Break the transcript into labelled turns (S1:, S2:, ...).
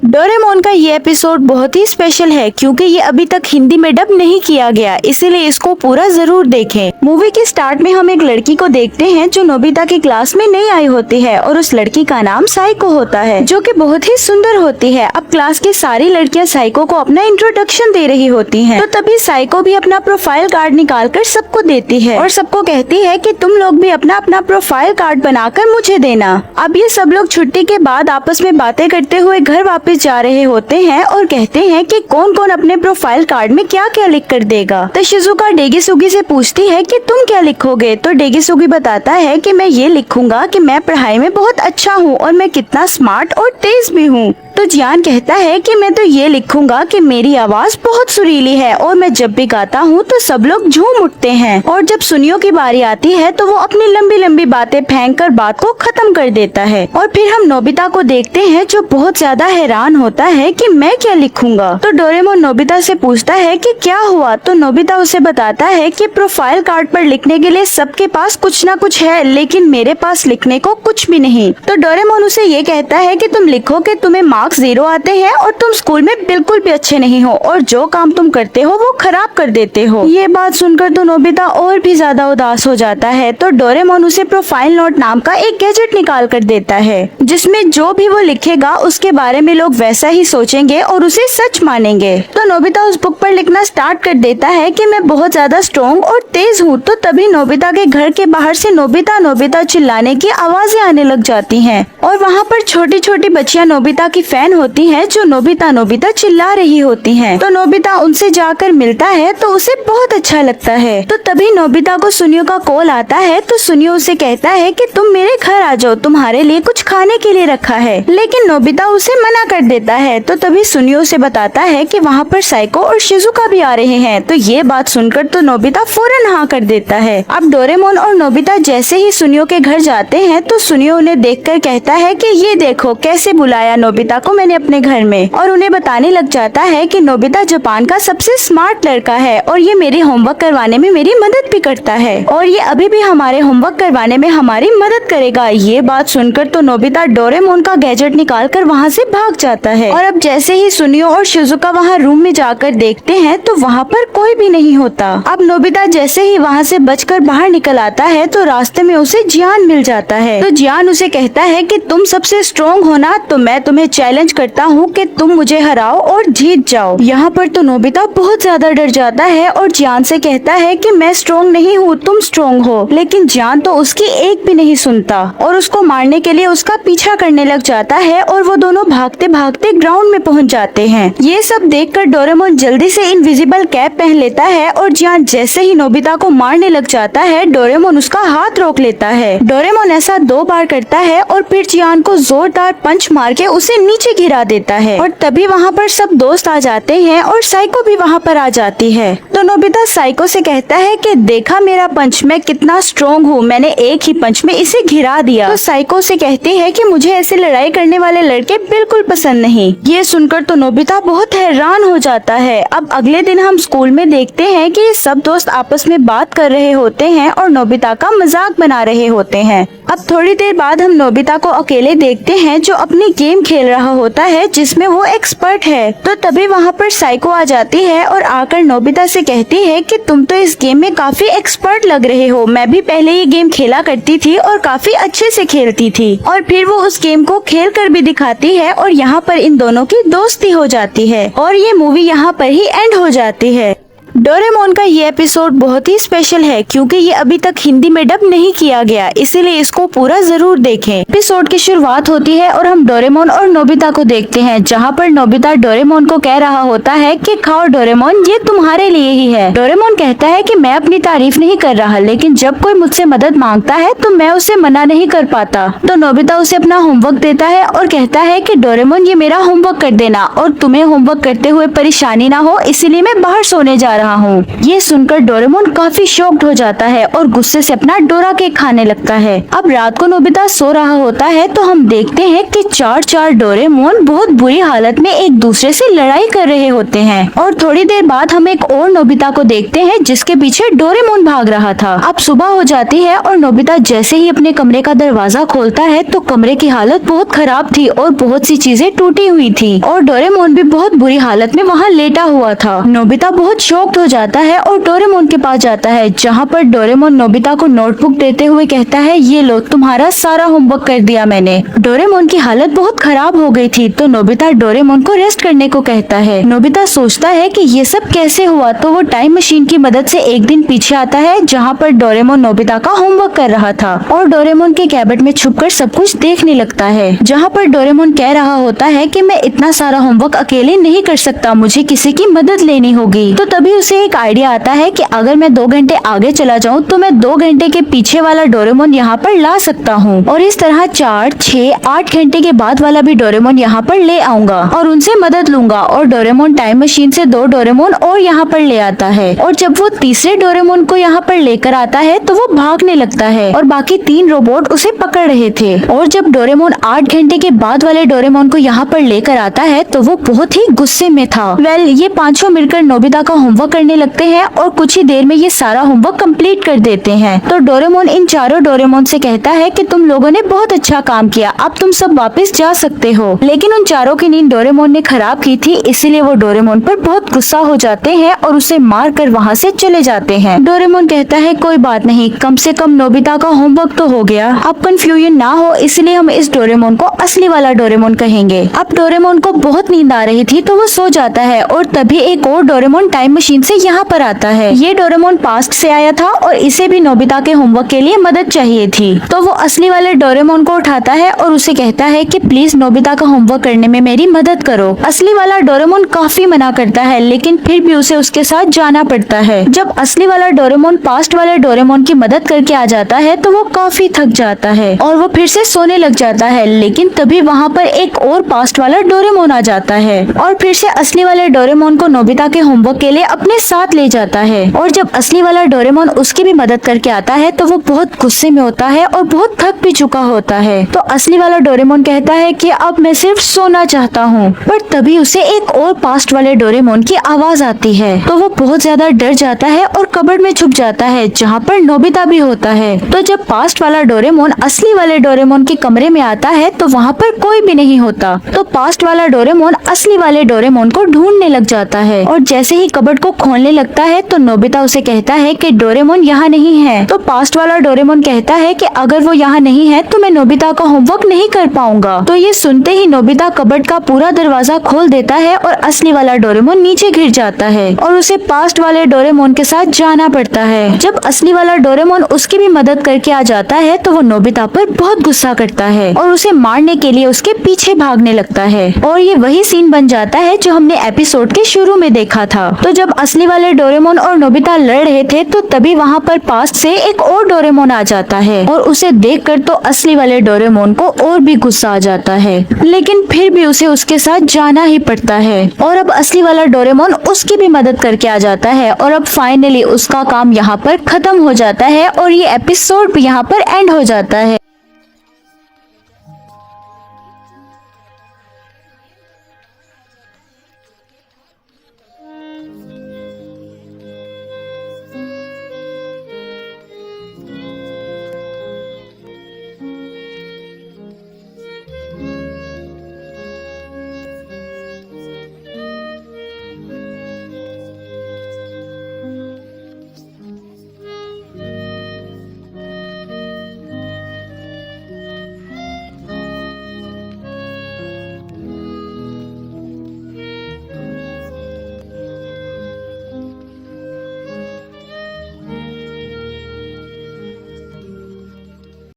S1: Doraemon का ये episode बहुत ही स्पेशल है क्योंकि ये अभी तक हिंदी में डब नहीं किया गया, इसीलिए इसको पूरा जरूर देखें। मूवी के स्टार्ट में हम एक लड़की को देखते हैं जो नोबिता की क्लास में नई आई होती है और उस लड़की का नाम साइको होता है जो कि बहुत ही सुंदर होती है। अब क्लास की सारी लड़कियां साइको को अपना इंट्रोडक्शन दे रही होती हैं, तो तभी साइको भी अपना प्रोफाइल कार्ड निकाल कर सबको देती है और सबको कहती है कि तुम लोग भी अपना अपना प्रोफाइल कार्ड बनाकर मुझे देना। अब ये सब लोग छुट्टी के बाद आपस में बातें करते हुए घर वापस जा रहे होते हैं और कहते हैं कि कौन कौन अपने प्रोफाइल कार्ड में क्या क्या लिख कर देगा। तो शिजुका डेगिसुगी से पूछती है कि तुम क्या लिखोगे, तो डेगिसुगी बताता है कि मैं ये लिखूंगा कि मैं पढ़ाई में बहुत अच्छा हूँ और मैं कितना स्मार्ट और तेज भी हूँ। तो जियान कहता है कि मैं तो ये लिखूंगा कि मेरी आवाज बहुत सुरीली है और मैं जब भी गाता हूँ तो सब लोग झूम उठते हैं। और जब सुनियो की बारी आती है तो वो अपनी लंबी लंबी बातें फेंक कर बात को खत्म कर देता है। और फिर हम नोबिता को देखते हैं जो बहुत ज्यादा हैरान होता है कि मैं क्या लिखूंगा। तो डोरेमोन नोबिता से पूछता है कि क्या हुआ, तो नोबिता उसे बताता है कि प्रोफाइल कार्ड पर लिखने के लिए सबके पास कुछ न कुछ है, लेकिन मेरे पास लिखने को कुछ भी नहीं। तो डोरेमोन उसे ये कहता है कि तुम लिखो कि तुम्हें मार्क्स 0 आते हैं और तुम स्कूल में बिल्कुल भी अच्छे नहीं हो और जो काम तुम करते हो वो खराब कर देते हो। ये बात सुनकर तो नोबिता और भी ज्यादा उदास हो जाता है। तो डोरेमोन उसे प्रोफाइल नोट नाम का एक गैजेट निकाल कर देता है जिसमें जो भी वो लिखेगा उसके बारे में लोग वैसा ही सोचेंगे और उसे सच मानेंगे। तो नोबिता उस बुक पर लिखना स्टार्ट कर देता है कि मैं बहुत ज्यादा स्ट्रॉन्ग और तेज हूँ। तो तभी नोबिता के घर के बाहर से नोबिता नोबिता चिल्लाने की आवाजें आने लग जाती हैं और वहाँ पर छोटी छोटी बच्चियाँ नोबिता की फैन होती हैं जो नोबिता नोबिता चिल्ला रही होती हैं। तो नोबिता उनसे जाकर मिलता है तो उसे बहुत अच्छा लगता है। तो तभी नोबिता को सुनियो का कॉल आता है। तो सुनियो उसे कहता है कि तुम मेरे घर आ जाओ, तुम्हारे लिए कुछ खाने के लिए रखा है, लेकिन नोबिता उसे मना कर देता है। तो तभी सुनियो उसे बताता है कि वहाँ पर साइको और शिजुका भी आ रहे हैं। तो ये बात सुनकर तो नोबिता फौरन हाँ कर देता है। अब डोरेमोन और नोबिता जैसे ही सुनियो के घर जाते हैं तो सुनियो उन्हें देखकर कहता है कि ये देखो कैसे बुलाया नोबिता को मैंने अपने घर में, और उन्हें बताने लग जाता है कि नोबिता जापान का सबसे स्मार्ट लड़का है और ये मेरी होमवर्क करवाने में मेरी मदद भी करता है और ये अभी भी हमारे होमवर्क करवाने में हमारी मदद करेगा। ये बात सुनकर तो नोबिता डोरेमोन का गैजेट निकाल कर वहाँ से भाग जाता है। और अब जैसे ही सुनियो और शिजुका वहाँ रूम में जाकर देखते हैं तो वहाँ पर कोई भी नहीं होता। अब नोबिता जैसे ही वहाँ से बचकर बाहर निकल आता है तो रास्ते में उसे जियान मिल जाता है। तो जियान उसे कहता है कि तुम सबसे स्ट्रॉन्ग हो ना, तो मैं तुम्हें चैलेंज करता हूँ कि तुम मुझे हराओ और जीत जाओ। यहाँ पर तो नोबिता बहुत ज्यादा डर जाता है और जियान से कहता है कि मैं स्ट्रॉन्ग नहीं हूँ, तुम स्ट्रॉन्ग हो। लेकिन जियान तो उसकी एक भी नहीं सुनता और उसको मारने के लिए उसका पीछा करने लग जाता है और वो दोनों भागते भागते ग्राउंड में पहुँच जाते हैं। ये सब देखकर डोरेमोन जल्दी से इनविजिबल कैप पहन लेता है और जियान जैसे ही नोबिता को मारने लग जाता है डोरेमोन उसका हाथ रोक लेता है। डोरेमोन ऐसा 2 बार करता है और फिर जियान को जोरदार पंच मार के उसे नीचे गिरा देता है। और तभी वहाँ पर सब दोस्त आ जाते हैं और साइको भी वहाँ पर आ जाती है। तो नोबिता साइको से कहता है कि देखा मेरा पंच, मैं कितना स्ट्रॉन्ग हूँ, मैंने एक ही पंच में इसे घिरा दिया। तो साइको से कहती है कि मुझे ऐसे लड़ाई करने वाले लड़के बिल्कुल पसंद नहीं। ये सुनकर तो नोबिता बहुत हैरान हो जाता है। अब अगले दिन हम स्कूल में देखते हैं कि सब दोस्त आपस में बात कर रहे होते हैं और नोबिता का मजाक बना रहे होते हैं। अब थोड़ी देर बाद हम नोबिता को अकेले देखते हैं जो अपनी गेम खेल रहा होता है जिसमें वो एक्सपर्ट है। तो तभी वहाँ पर साइको आ जाती है और आकर नोबिता से कहती है कि तुम तो इस गेम में काफी एक्सपर्ट लग रहे हो, मैं भी पहले ये गेम खेला करती थी और काफी अच्छे से खेलती थी। और फिर वो उस गेम को खेल कर भी दिखाती है और यहाँ पर इन दोनों की दोस्ती हो जाती है और ये मूवी यहाँ पर ही एंड हो जाती है। डोरेमोन का ये एपिसोड बहुत ही स्पेशल है क्योंकि ये अभी तक हिंदी में डब नहीं किया गया, इसीलिए इसको पूरा जरूर देखें। एपिसोड की शुरुआत होती है और हम डोरेमोन और नोबिता को देखते हैं जहाँ पर नोबिता डोरेमोन को कह रहा होता है कि खाओ डोरेमोन, ये तुम्हारे लिए ही है। डोरेमोन कहता है कि मैं अपनी तारीफ नहीं कर रहा, लेकिन जब कोई मुझसे मदद मांगता है तो मैं उसे मना नहीं कर पाता। तो नोबिता उसे अपना होमवर्क देता है और कहता है कि डोरेमोन ये मेरा होमवर्क कर देना और तुम्हें होमवर्क करते हुए परेशानी ना हो, इसीलिए मैं बाहर सोने जा रहा रहा हूँ। ये सुनकर डोरेमोन काफी शॉक्ड हो जाता है और गुस्से से अपना डोरा केक खाने लगता है। अब रात को नोबिता सो रहा होता है तो हम देखते हैं कि चार डोरेमोन बहुत बुरी हालत में एक दूसरे से लड़ाई कर रहे होते हैं और थोड़ी देर बाद हम एक और नोबिता को देखते हैं जिसके पीछे डोरेमोन भाग रहा था। अब सुबह हो जाती है और नोबिता जैसे ही अपने कमरे का दरवाजा खोलता है तो कमरे की हालत बहुत खराब थी और बहुत सी चीजें टूटी हुई थी और डोरेमोन भी बहुत बुरी हालत में वहाँ लेटा हुआ था। नोबिता बहुत शॉक्ड हो जाता है और डोरेमोन के पास जाता है, जहाँ पर डोरेमोन नोबिता को नोटबुक देते हुए कहता है, ये लो तुम्हारा सारा होमवर्क कर दिया मैंने। डोरेमोन की हालत बहुत खराब हो गई थी तो नोबिता डोरेमोन को रेस्ट करने को कहता है। नोबिता सोचता है कि ये सब कैसे हुआ तो वो टाइम मशीन की मदद से एक दिन पीछे आता है जहाँ पर डोरेमोन नोबिता का होमवर्क कर रहा था और डोरेमोन के कैबिनेट में छुपकर सब कुछ देखने लगता है, जहाँ पर डोरेमोन कह रहा होता है कि मैं इतना सारा होमवर्क अकेले नहीं कर सकता, मुझे किसी की मदद लेनी होगी। तो तभी उसे एक आइडिया आता है कि अगर मैं 2 घंटे आगे चला जाऊँ तो मैं 2 घंटे के पीछे वाला डोरेमोन यहाँ पर ला सकता हूँ और इस तरह 4, 6, 8 घंटे के बाद वाला भी डोरेमोन यहाँ पर ले आऊंगा और उनसे मदद लूंगा। और डोरेमोन टाइम मशीन से 2 डोरेमोन और यहाँ पर ले आता है और जब वो तीसरे डोरेमोन को यहाँ पर लेकर आता है तो वो भागने लगता है और बाकी 3 रोबोट उसे पकड़ रहे थे। और जब डोरेमोन 8 घंटे के बाद वाले डोरेमोन को यहाँ पर लेकर आता है तो वो बहुत ही गुस्से में था। ये पांचों मिलकर नोबिता का होमवर्क करने लगते हैं और कुछ ही देर में ये सारा होमवर्क कंप्लीट कर देते हैं। तो डोरेमोन इन चारों डोरेमोन से कहता है कि तुम लोगों ने बहुत अच्छा काम किया, अब तुम सब वापस जा सकते हो। लेकिन उन चारों की नींद डोरेमोन ने खराब की थी, इसीलिए वो डोरेमोन पर बहुत गुस्सा हो जाते हैं और उसे मार कर वहाँ से चले जाते हैं। डोरेमोन कहता है कोई बात नहीं, कम से कम नोबिता का होमवर्क तो हो गया। अब कंफ्यूजन ना हो इसलिए हम इस डोरेमोन को असली वाला डोरेमोन कहेंगे। अब डोरेमोन को बहुत नींद आ रही थी तो वो सो जाता है और तभी एक और डोरेमोन टाइम मशीन से यहाँ पर आता है। ये डोरेमोन पास्ट से आया था और इसे भी नोबिता के होमवर्क के लिए मदद चाहिए थी। तो वो असली वाले डोरेमोन को उठाता है और उसे कहता है कि प्लीज नोबिता का होमवर्क करने में मेरी मदद करो। असली वाला डोरेमोन काफी मना करता है लेकिन फिर भी उसे उसके साथ जाना पड़ता है। जब असली वाला डोरेमोन पास्ट वाले डोरेमोन की मदद करके आ जाता है तो वो काफी थक जाता है और वो फिर से सोने लग जाता है, लेकिन तभी वहाँ पर एक और पास्ट वाला डोरेमोन आ जाता है और फिर से असली वाले डोरेमोन को नोबिता के होमवर्क के लिए अपने साथ ले जाता है। और जब असली वाला डोरेमोन उसकी भी मदद करके आता है तो वो बहुत गुस्से में होता है और बहुत थक भी चुका होता है। तो असली वाला डोरेमोन कहता है कि अब मैं सिर्फ सोना चाहता हूँ, पर तभी उसे एक और पास्ट वाले डोरेमोन की आवाज आती है तो वो बहुत ज्यादा डर जाता है और कबर्ड में छुप जाता है जहाँ पर नोबिता भी होता है। तो जब पास्ट वाला डोरेमोन असली वाले डोरेमोन के कमरे में आता है तो वहाँ पर कोई भी नहीं होता। तो पास्ट वाला डोरेमोन असली वाले डोरेमोन को ढूंढने लग जाता है और जैसे ही कबर्ड को खोलने लगता है तो नोबिता उसे कहता है कि डोरेमोन यहाँ नहीं है। तो पास्ट वाला डोरेमोन कहता है कि अगर वो यहाँ नहीं है तो मैं नोबिता का होमवर्क नहीं कर पाऊंगा। तो ये सुनते ही नोबिता कबर्ड का पूरा दरवाजा खोल देता है और असली वाला डोरेमोन नीचे गिर जाता है और उसे पास्ट वाले डोरेमोन के साथ जाना पड़ता है। जब असली वाला डोरेमोन उसकी भी मदद करके आ जाता है तो वो नोबिता पर बहुत गुस्सा करता है और उसे मारने के लिए उसके पीछे भागने लगता है। और ये वही सीन बन जाता है जो हमने एपिसोड के शुरू में देखा था। तो जब असली वाले डोरेमोन और नोबिता लड़ रहे थे तो तभी वहाँ पर पास्ट से एक और डोरेमोन आ जाता है और उसे देखकर तो असली वाले डोरेमोन को और भी गुस्सा आ जाता है, लेकिन फिर भी उसे उसके साथ जाना ही पड़ता है। और अब असली वाला डोरेमोन उसकी भी मदद करके आ जाता है और अब फाइनली उसका काम यहाँ पर खत्म हो जाता है और ये एपिसोड भी यहाँ पर एंड हो जाता है।